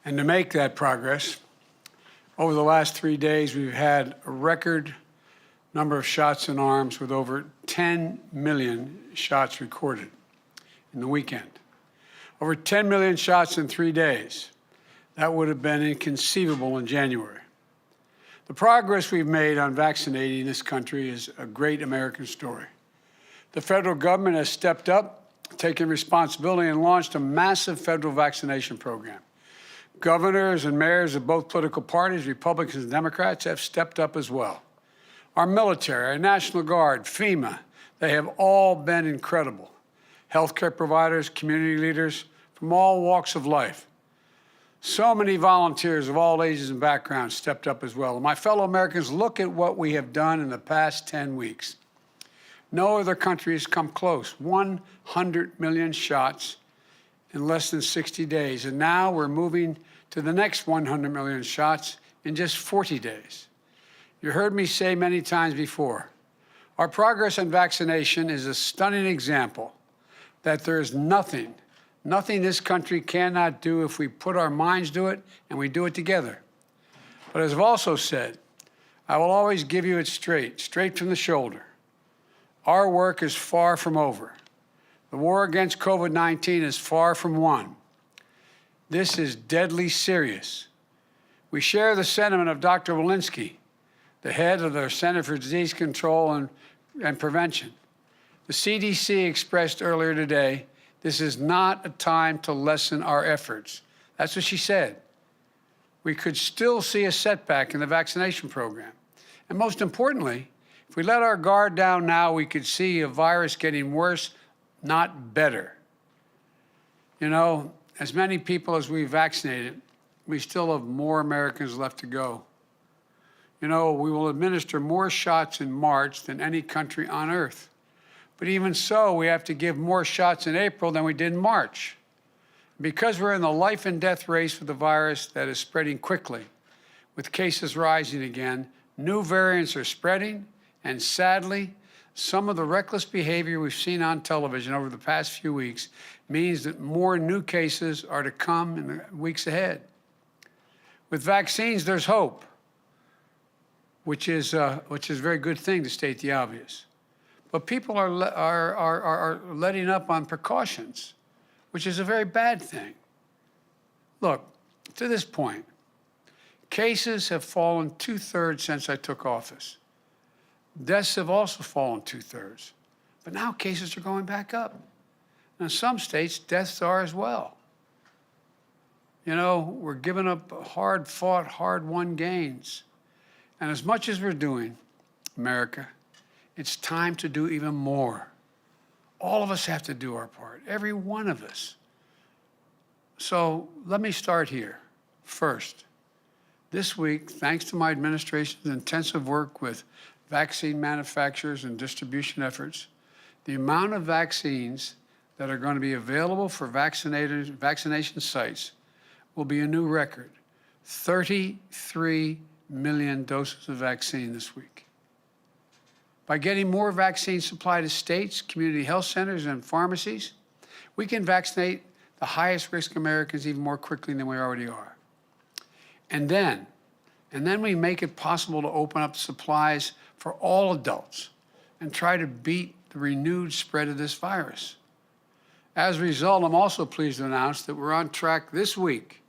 And to make that progress, over the last 3 days, we've had a record number of shots in arms with over 10 million shots recorded in the weekend. Over 10 million shots in 3 days. That would have been inconceivable in January. The progress we've made on vaccinating this country is a great American story. The federal government has stepped up, taken responsibility, and launched a massive federal vaccination program. Governors and mayors of both political parties, Republicans and Democrats, have stepped up as well. Our military, our National Guard, FEMA, they have all been incredible. Healthcare providers, community leaders from all walks of life. So many volunteers of all ages and backgrounds stepped up as well. And my fellow Americans, look at what we have done in the past 10 weeks. No other country has come close. 100 million shots in less than 60 days. And now we're moving to the next 100 million shots in just 40 days. You heard me say many times before, our progress on vaccination is a stunning example that there is nothing this country cannot do if we put our minds to it and we do it together. But as I've also said, I will always give you it straight from the shoulder. Our work is far from over. The war against COVID-19 is far from won. This is deadly serious. We share the sentiment of Dr. Walensky, the head of the Center for Disease Control and Prevention. The CDC expressed earlier today, this is not a time to lessen our efforts. That's what she said. We could still see a setback in the vaccination program. And most importantly, if we let our guard down now, we could see a virus getting worse, not better. You know, as many people as we vaccinated, we still have more Americans left to go. You know, we will administer more shots in March than any country on earth. But even so, we have to give more shots in April than we did in March. Because we're in the life and death race with the virus that is spreading quickly, with cases rising again, new variants are spreading, and sadly, some of the reckless behavior we've seen on television over the past few weeks means that more new cases are to come in the weeks ahead. With vaccines, there's hope, which is a very good thing, to state the obvious. But people are letting up on precautions, which is a very bad thing. Look, to this point, cases have fallen 2/3 since I took office. Deaths have also fallen 2/3. But now cases are going back up. In some states, deaths are as well. You know, we're giving up hard-fought, hard-won gains. And as much as we're doing, America, it's time to do even more. All of us have to do our part, every one of us. So let me start here. First, this week, thanks to my administration's intensive work with vaccine manufacturers and distribution efforts, the amount of vaccines that are going to be available for vaccination sites will be a new record, 33 million doses of vaccine this week. By getting more vaccine supply to states, community health centers, and pharmacies, we can vaccinate the highest risk Americans even more quickly than we already are. And then we make it possible to open up supplies for all adults and try to beat the renewed spread of this virus. As a result, I'm also pleased to announce that we're on track this week,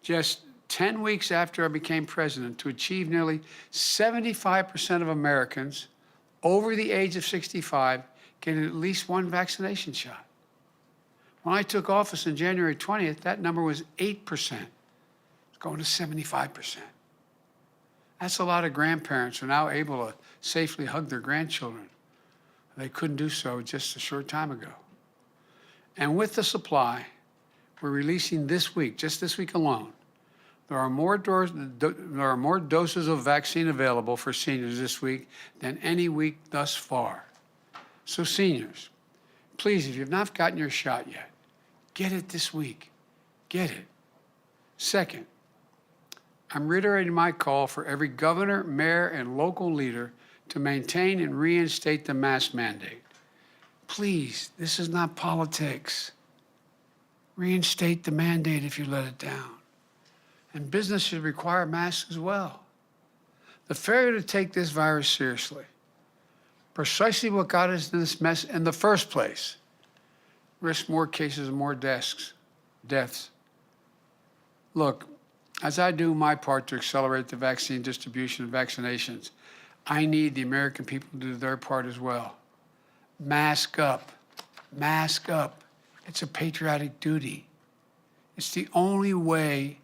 just 10 weeks after I became president, to achieve nearly 75% of Americans over the age of 65 getting at least one vaccination shot. When I took office on January 20th, that number was 8%. It's going to 75%. That's a lot of grandparents who are now able to safely hug their grandchildren. They couldn't do so just a short time ago. And with the supply we're releasing this week, just this week alone, there are more doses of vaccine available for seniors this week than any week thus far. So seniors, please, if you've not gotten your shot yet, get it this week. Get it. Second, I'm reiterating my call for every governor, mayor, and local leader to maintain and reinstate the mask mandate. Please, this is not politics. Reinstate the mandate if you let it down. and business should require masks as well. The failure to take this virus seriously, precisely what got us in this mess in the first place, risks more cases and more deaths. Look, as I do my part to accelerate the vaccine distribution and vaccinations, I need the American people to do their part as well. Mask up. Mask up. It's a patriotic duty. It's the only way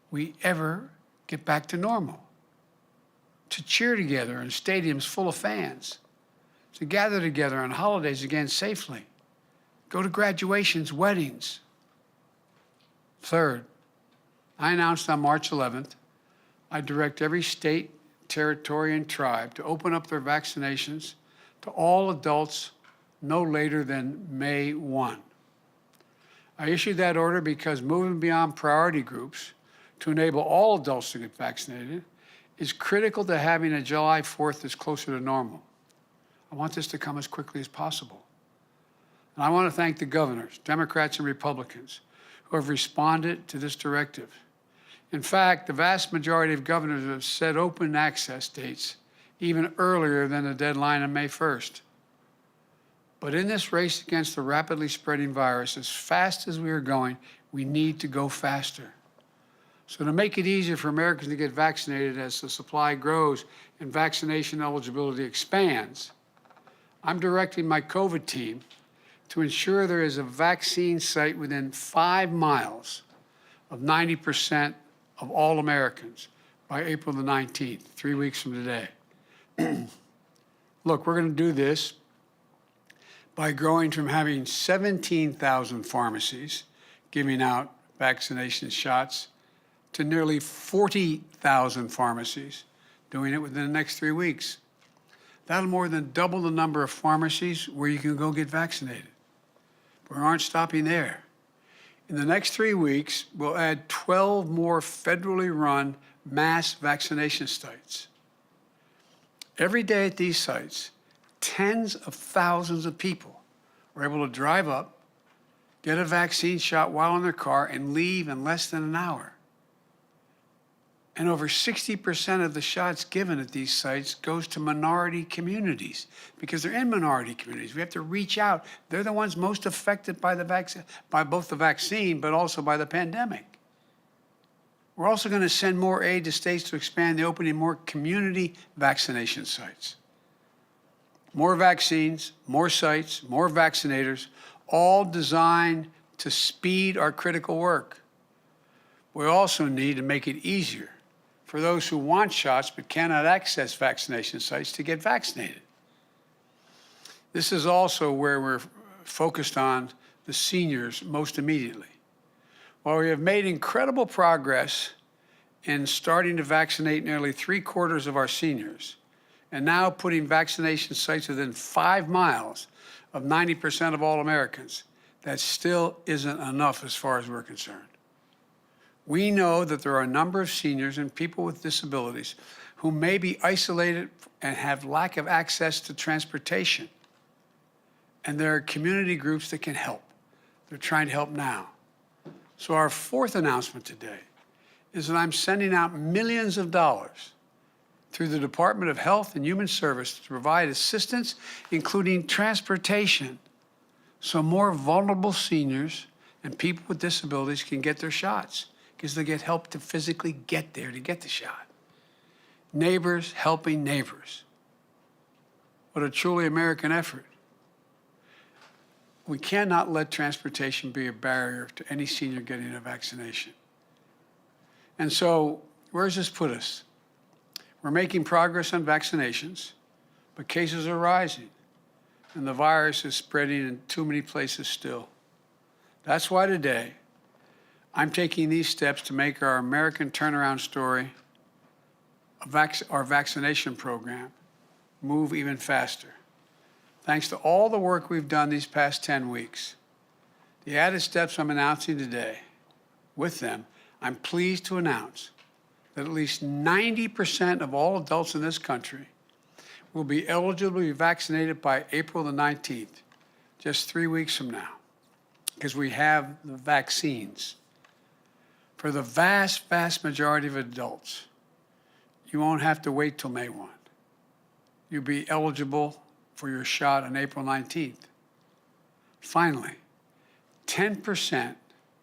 we ever get back to normal. To cheer together in stadiums full of fans. To gather together on holidays again safely. Go to graduations, weddings. Third, I announced on March 11th, I direct every state, territory, and tribe to open up their vaccinations to all adults no later than May 1. I issued that order because moving beyond priority groups to enable all adults to get vaccinated is critical to having a July 4th that's closer to normal. I want this to come as quickly as possible. And I want to thank the governors, Democrats and Republicans, who have responded to this directive. In fact, the vast majority of governors have set open access dates even earlier than the deadline on May 1st. But in this race against the rapidly spreading virus, as fast as we are going, we need to go faster. So to make it easier for Americans to get vaccinated as the supply grows and vaccination eligibility expands, I'm directing my COVID team to ensure there is a vaccine site within 5 miles of 90% of all Americans by April the 19th, 3 weeks from today. Look, we're going to do this by growing from having 17,000 pharmacies giving out vaccination shots to nearly 40,000 pharmacies doing it within the next 3 weeks. That'll more than double the number of pharmacies where you can go get vaccinated. But we aren't stopping there. In the next 3 weeks, we'll add 12 more federally run mass vaccination sites. Every day at these sites, tens of thousands of people are able to drive up, get a vaccine shot while in their car, and leave in less than an hour. And over 60% of the shots given at these sites goes to minority communities because they're in minority communities. We have to reach out. They're the ones most affected by the vaccine, by both the vaccine, but also by the pandemic. We're also going to send more aid to states to expand the opening more community vaccination sites. More vaccines, more sites, more vaccinators, all designed to speed our critical work. We also need to make it easier for those who want shots but cannot access vaccination sites to get vaccinated. This is also where we're focused on the seniors most immediately. While we have made incredible progress in starting to vaccinate nearly 3/4 of our seniors, and now putting vaccination sites within 5 miles of 90% of all Americans, that still isn't enough as far as we're concerned. We know that there are a number of seniors and people with disabilities who may be isolated and have lack of access to transportation. And there are community groups that can help. They're trying to help now. So our fourth announcement today is that I'm sending out millions of dollars through the Department of Health and Human Services to provide assistance, including transportation, so more vulnerable seniors and people with disabilities can get their shots, because they get help to physically get there to get the shot. Neighbors helping neighbors. What a truly American effort. We cannot let transportation be a barrier to any senior getting a vaccination. And so, where does this put us? We're making progress on vaccinations, but cases are rising, and the virus is spreading in too many places still. That's why today, I'm taking these steps to make our American turnaround story, our vaccination program, move even faster. Thanks to all the work we've done these past 10 weeks, the added steps I'm announcing today, with them, I'm pleased to announce that at least 90% of all adults in this country will be eligible to be vaccinated by April the 19th, just 3 weeks from now, because we have the vaccines. For the vast, vast majority of adults, you won't have to wait till May 1. You'll be eligible for your shot on April 19th. Finally, 10%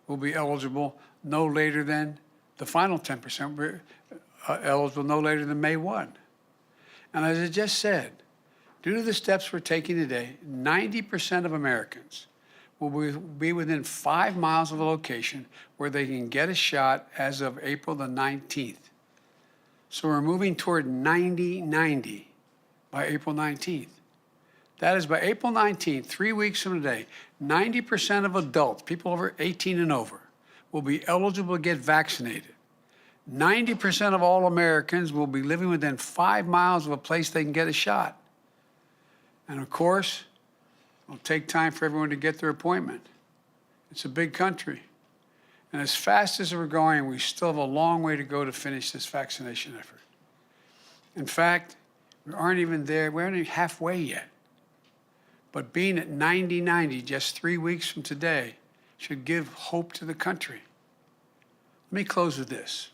will be eligible no later than, the final 10% will be eligible no later than May 1. And as I just said, due to the steps we're taking today, 90% of Americans will be within 5 miles of a location where they can get a shot as of April the 19th. So we're moving toward 90-90 by April 19th. That is, by April 19th, 3 weeks from today, 90% of adults, people over 18 and over, will be eligible to get vaccinated. 90% of all Americans will be living within 5 miles of a place they can get a shot. And of course, it'll take time for everyone to get their appointment. It's a big country. And as fast as we're going, we still have a long way to go to finish this vaccination effort. In fact, we aren't even there, we aren't even halfway yet. But being at 90-90 just 3 weeks from today should give hope to the country. Let me close with this.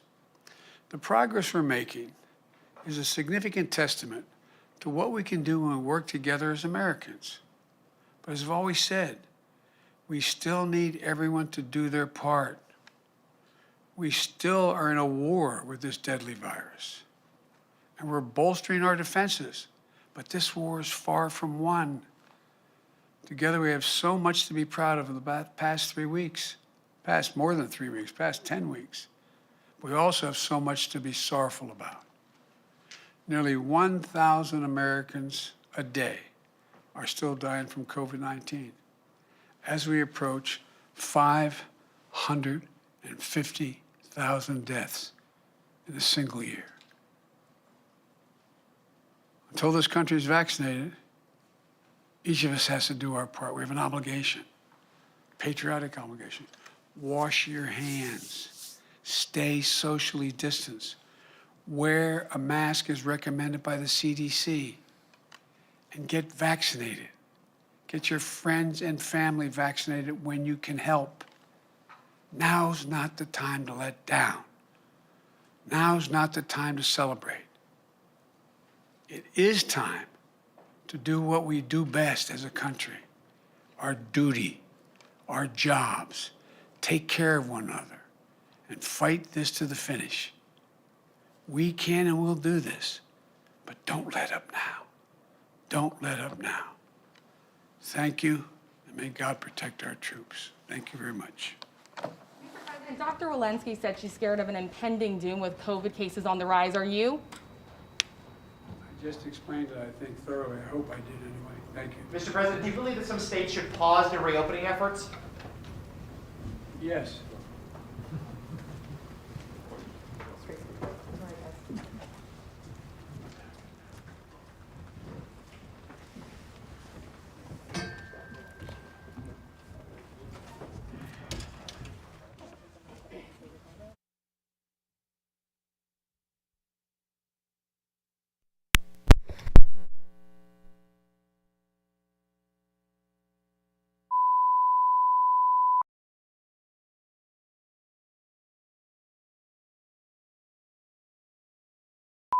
The progress we're making is a significant testament to what we can do when we work together as Americans. But as I've always said, we still need everyone to do their part. We still are in a war with this deadly virus. And we're bolstering our defenses. But this war is far from won. Together we have so much to be proud of in the past 3 weeks, past more than 3 weeks, past 10 weeks. We also have so much to be sorrowful about. Nearly 1,000 Americans a day are still dying from COVID-19 as we approach 550,000 deaths in a single year. Until this country is vaccinated, each of us has to do our part. We have an obligation, patriotic obligation. Wash your hands. Stay socially distanced. Wear a mask as recommended by the CDC. And get vaccinated. Get your friends and family vaccinated when you can help. Now's not the time to let down. Now's not the time to celebrate. It is time to do what we do best as a country, our duty, our jobs, take care of one another, and fight this to the finish. We can and will do this, but don't let up now. Don't let up now. Thank you, and may God protect our troops. Thank you very much. And Dr. Walensky said she's scared of an impending doom with COVID cases on the rise. Are you? I just explained it, I think, thoroughly. I hope I did anyway. Thank you. Mr. President, do you believe that some states should pause their reopening efforts? Yes.